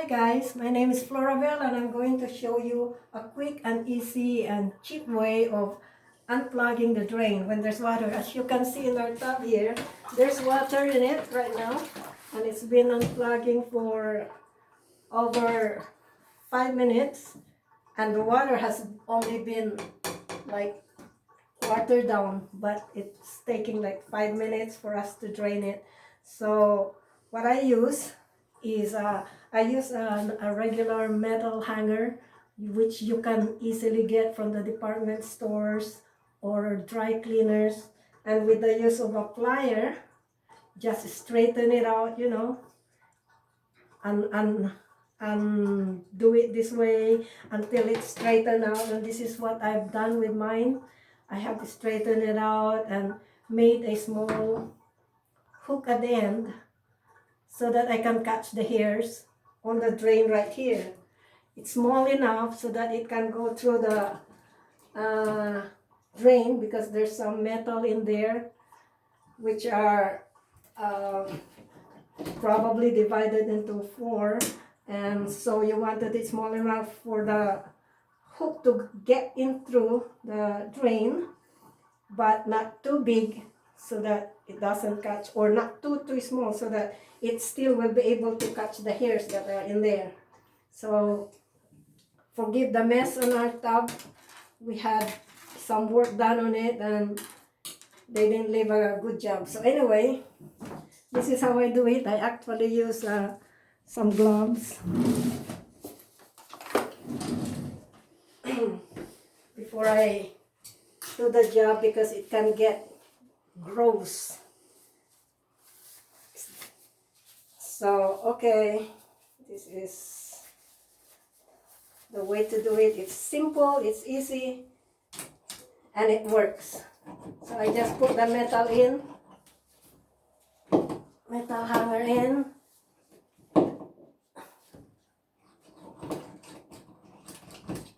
Hi guys, my name is Floravel and I'm going to show you a quick and easy and cheap way of unplugging the drain when there's water. As you can see in our tub here, there's water in it right now and it's been unplugging for over 5 minutes and the water has only been like watered down, but it's taking like 5 minutes for us to drain it. So what I use is I use a regular metal hanger, which you can easily get from the department stores or dry cleaners, and with the use of a plier, just straighten it out, and do it this way until it's straightened out. And this is what I've done with mine. I have straightened it out and made a small hook at the end so that I can catch the hairs on the drain right here. It's small enough so that it can go through the drain because there's some metal in there which are probably divided into 4, and so you wanted it small enough for the hook to get in through the drain, but not too big so that it doesn't catch, or not too small so that it still will be able to catch the hairs that are in there. So forgive the mess on our tub. We had some work done on it and they didn't leave a good job. So anyway, this is how I do it. I actually use some gloves before I do the job because it can get gross. So okay, this is the way to do it. It's simple, it's easy, and it works. So I just put the metal hanger in,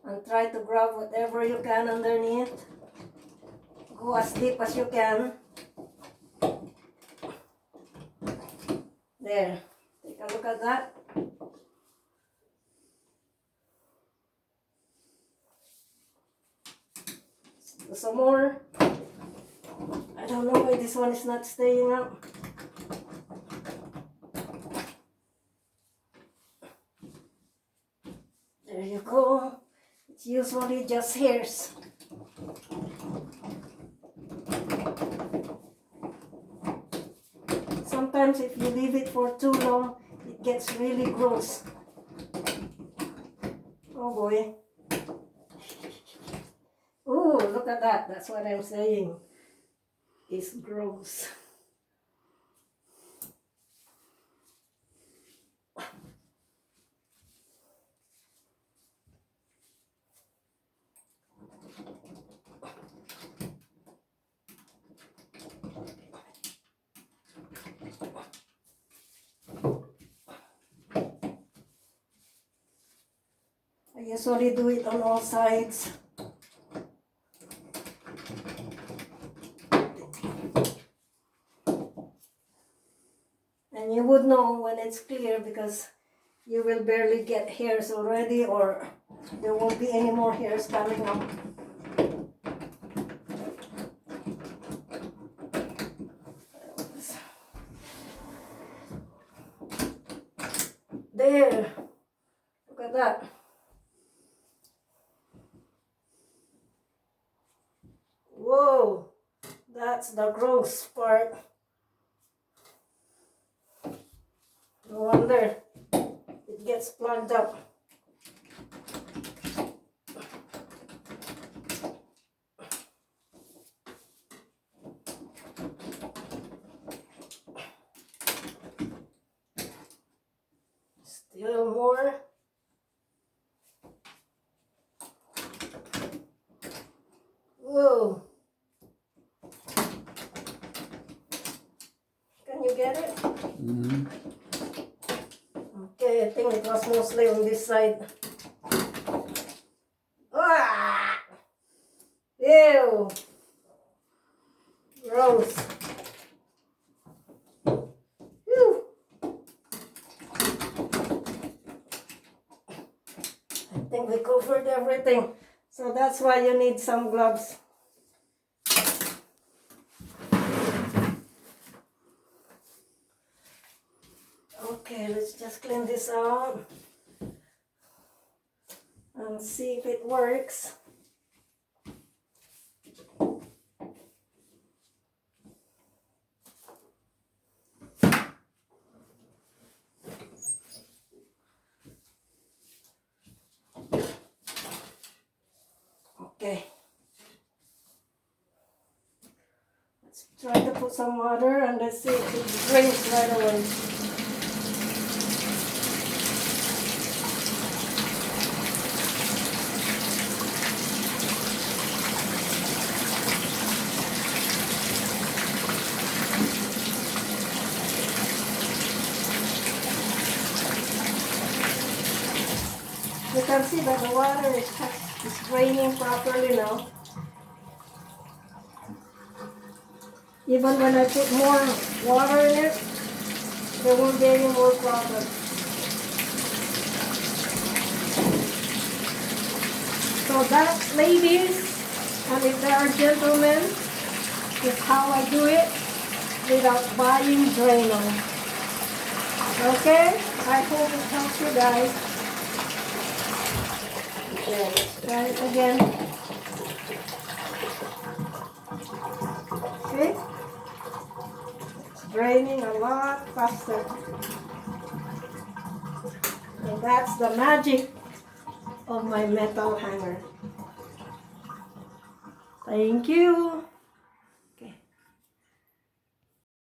and try to grab whatever you can underneath. Go as deep as you can. There, take a look at that. Do some more. I don't know why this one is not staying up. There you go. It's usually just hairs. Sometimes if you leave it for too long, it gets really gross. Oh boy. Ooh, look at that. That's what I'm saying. It's gross. I usually do it on all sides. And you would know when it's clear because you will barely get hairs already, or there won't be any more hairs coming up. There, look at that. Whoa, that's the gross part. No wonder it gets plugged up. Still more. Whoa. Can you get it? Mm-hmm. Okay, I think it was mostly on this side. Ah! Ew! Gross. Whew. think we covered everything. So that's why you need some gloves. Okay, let's just clean this out and see if it works. Okay. Let's try to put some water and let's see if it drains right away. You can see that the water is draining properly now. Even when I put more water in it, there won't be any more problem. So that, ladies, and if there are gentlemen, is how I do it without buying Drano. Okay? I hope it helps you guys. Okay, let's try it again. See? It's draining a lot faster. And that's the magic of my metal hanger. Thank you.